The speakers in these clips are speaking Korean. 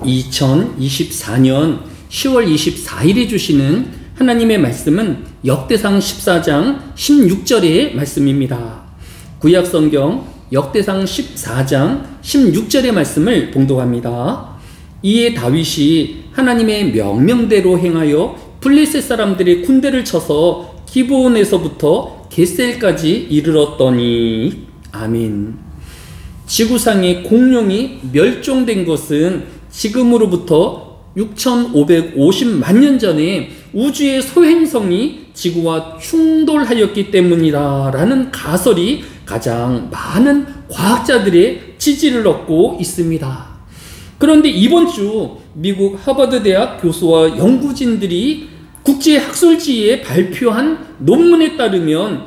2024년 10월 24일에 주시는 하나님의 말씀은 역대상 14장 16절의 말씀입니다. 구약성경 역대상 14장 16절의 말씀을 봉독합니다. 이에 다윗이 하나님의 명령대로 행하여 블레셋 사람들의 군대를 쳐서 기브온에서부터 겟셀까지 이르렀더니. 아멘. 지구상의 공룡이 멸종된 것은 지금으로부터 6550만 년 전에 우주의 소행성이 지구와 충돌하였기 때문이라는 가설이 가장 많은 과학자들의 지지를 얻고 있습니다. 그런데 이번 주 미국 하버드 대학 교수와 연구진들이 국제학술지에 발표한 논문에 따르면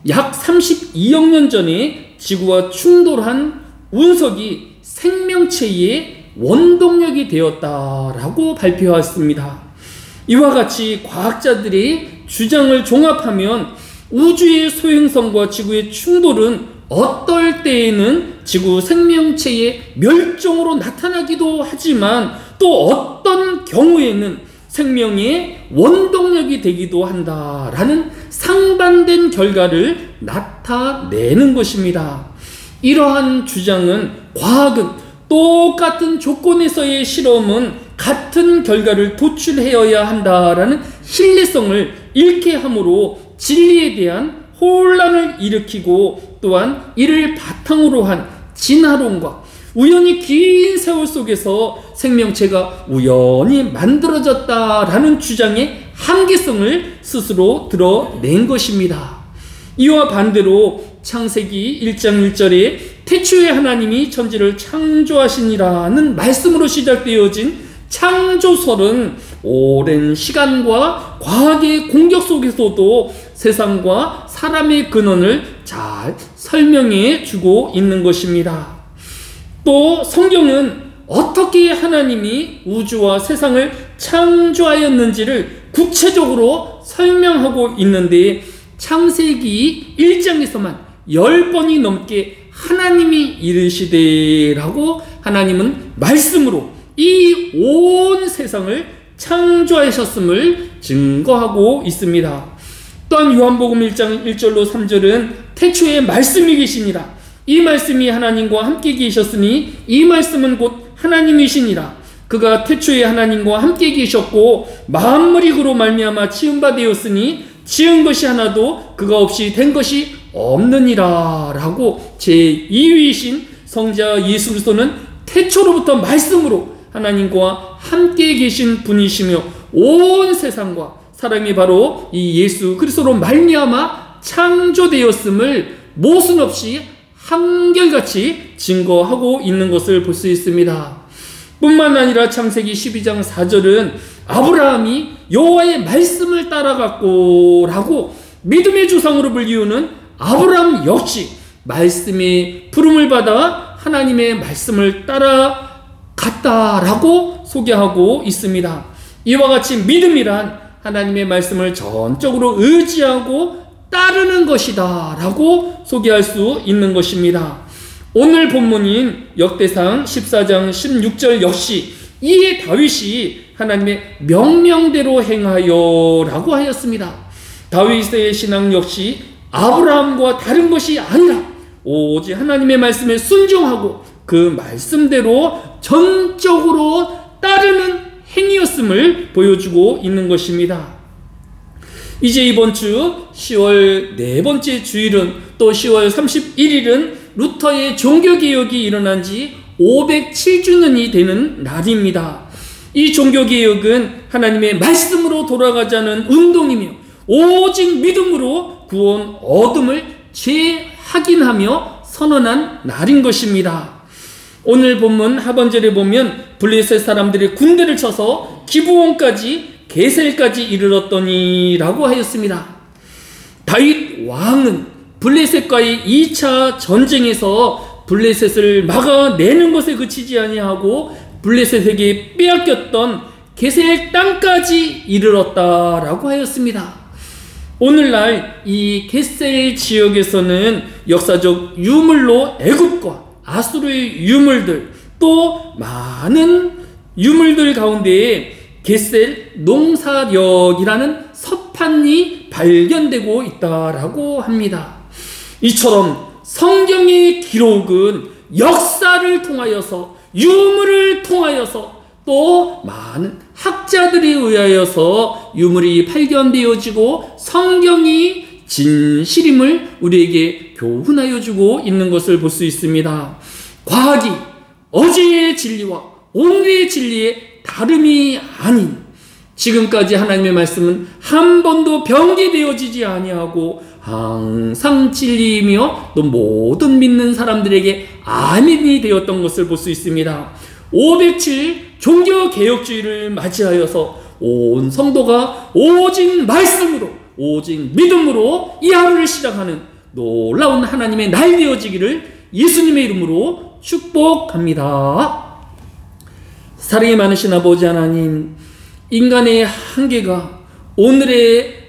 약 32억 년 전에 지구와 충돌한 운석이 생명체의 원동력이 되었다라고 발표했습니다. 이와 같이 과학자들의 주장을 종합하면 우주의 소행성과 지구의 충돌은 어떨 때에는 지구 생명체의 멸종으로 나타나기도 하지만 또 어떤 경우에는 생명의 원동력이 되기도 한다라는 상반된 결과를 나타내는 것입니다. 이러한 주장은 과학은 똑같은 조건에서의 실험은 같은 결과를 도출하여야 한다라는 신뢰성을 잃게 함으로 진리에 대한 혼란을 일으키고 또한 이를 바탕으로 한 진화론과 우연히 긴 세월 속에서 생명체가 우연히 만들어졌다라는 주장의 한계성을 스스로 드러낸 것입니다. 이와 반대로 창세기 1장 1절에 태초에 하나님이 천지를 창조하시니라는 말씀으로 시작되어진 창조설은 오랜 시간과 과학의 공격 속에서도 세상과 사람의 근원을 잘 설명해 주고 있는 것입니다. 또 성경은 어떻게 하나님이 우주와 세상을 창조하였는지를 구체적으로 설명하고 있는데 창세기 1장에서만 10번이 넘게 하나님이 이르시되라고 하나님은 말씀으로 이 온 세상을 창조하셨음을 증거하고 있습니다. 또한 요한복음 1장 1절로 3절은 태초에 말씀이 계시니라. 이 말씀이 하나님과 함께 계셨으니 이 말씀은 곧 하나님이시니라. 그가 태초에 하나님과 함께 계셨고 만물이 그로 말미암아 지은 바 되었으니 지은 것이 하나도 그가 없이 된 것이 없느니라 라고 제2위이신 성자 예수 그리스도는 태초로부터 말씀으로 하나님과 함께 계신 분이시며 온 세상과 사람이 바로 이 예수 그리스도로 말미암아 창조되었음을 모순 없이 한결같이 증거하고 있는 것을 볼 수 있습니다. 뿐만 아니라 창세기 12장 4절은 아브라함이 여호와의 말씀을 따라갔고 라고 믿음의 조상으로 불리우는 아브라함 역시 말씀의 부름을 받아 하나님의 말씀을 따라갔다라고 소개하고 있습니다. 이와 같이 믿음이란 하나님의 말씀을 전적으로 의지하고 따르는 것이다 라고 소개할 수 있는 것입니다. 오늘 본문인 역대상 14장 16절 역시 이에 다윗이 하나님의 명령대로 행하여 라고 하였습니다. 다윗의 신앙 역시 아브라함과 다른 것이 아니라 오직 하나님의 말씀에 순종하고 그 말씀대로 전적으로 따르는 행위였음을 보여주고 있는 것입니다. 이제 이번 주 10월 네 번째 주일은 또 10월 31일은 루터의 종교개혁이 일어난 지 507주년이 되는 날입니다. 이 종교개혁은 하나님의 말씀으로 돌아가자는 운동이며 오직 믿음으로 구원 얻음을 재확인하며 선언한 날인 것입니다. 오늘 본문 하반절에 보면 블레셋 사람들이 군대를 쳐서 기브온까지 겟셀까지 이르렀더니 라고 하였습니다. 다윗 왕은 블레셋과의 2차 전쟁에서 블레셋을 막아내는 것에 그치지 아니하고 블레셋에게 빼앗겼던 겟셀 땅까지 이르렀다라고 하였습니다. 오늘날 이 겟셀 지역에서는 역사적 유물로 애굽과 아수르의 유물들 또 많은 유물들 가운데 겟셀 농사역이라는 서판이 발견되고 있다라고 합니다. 이처럼 성경의 기록은 역사를 통하여서, 유물을 통하여서, 또 많은 학자들에 의하여서 유물이 발견되어지고 성경이 진실임을 우리에게 교훈하여 주고 있는 것을 볼 수 있습니다. 과학이 어제의 진리와 오늘의 진리의 다름이 아닌, 지금까지 하나님의 말씀은 한 번도 변개되어지지 아니하고 항상 진리이며 또 모든 믿는 사람들에게 아멘이 되었던 것을 볼 수 있습니다. 507 종교개혁주의를 맞이하여서 온 성도가 오직 말씀으로, 오직 믿음으로 이 하루를 시작하는 놀라운 하나님의 날 되어지기를 예수님의 이름으로 축복합니다. 사랑이 많으신 아버지 하나님, 인간의 한계가 오늘의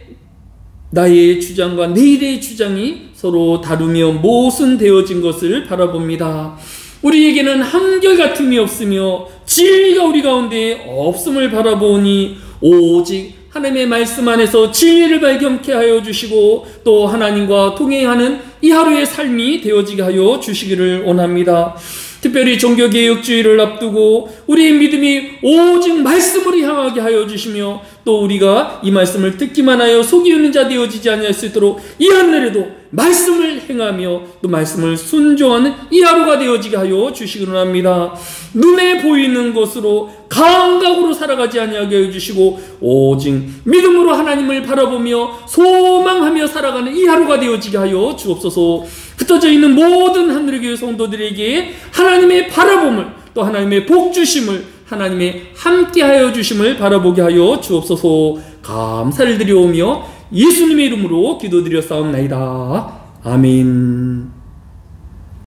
나의 주장과 내일의 주장이 서로 다루며 모순되어진 것을 바라봅니다. 우리에게는 한결같음이 없으며 진리가 우리 가운데 없음을 바라보니 오직 하나님의 말씀 안에서 진리를 발견케 하여 주시고 또 하나님과 동행하는 이 하루의 삶이 되어지게 하여 주시기를 원합니다. 특별히 종교개혁주의를 앞두고 우리의 믿음이 오직 말씀으로 향하게 하여 주시며 또 우리가 이 말씀을 듣기만 하여 속이 있는 자 되어지지 아니할 수 있도록 이 하늘에도 말씀을 행하며 또 말씀을 순종하는 이 하루가 되어지게 하여 주시기 원합니다. 눈에 보이는 것으로 감각으로 살아가지 아니하게 하여 주시고 오직 믿음으로 하나님을 바라보며 소망하며 살아가는 이 하루가 되어지게 하여 주옵소서. 흩어져 있는 모든 하늘의 교회 성도들에게 하나님의 바라봄을 또 하나님의 복주심을 하나님의 함께하여 주심을 바라보게 하여 주옵소서. 감사를 드리오며 예수님의 이름으로 기도드렸사옵나이다. 아멘.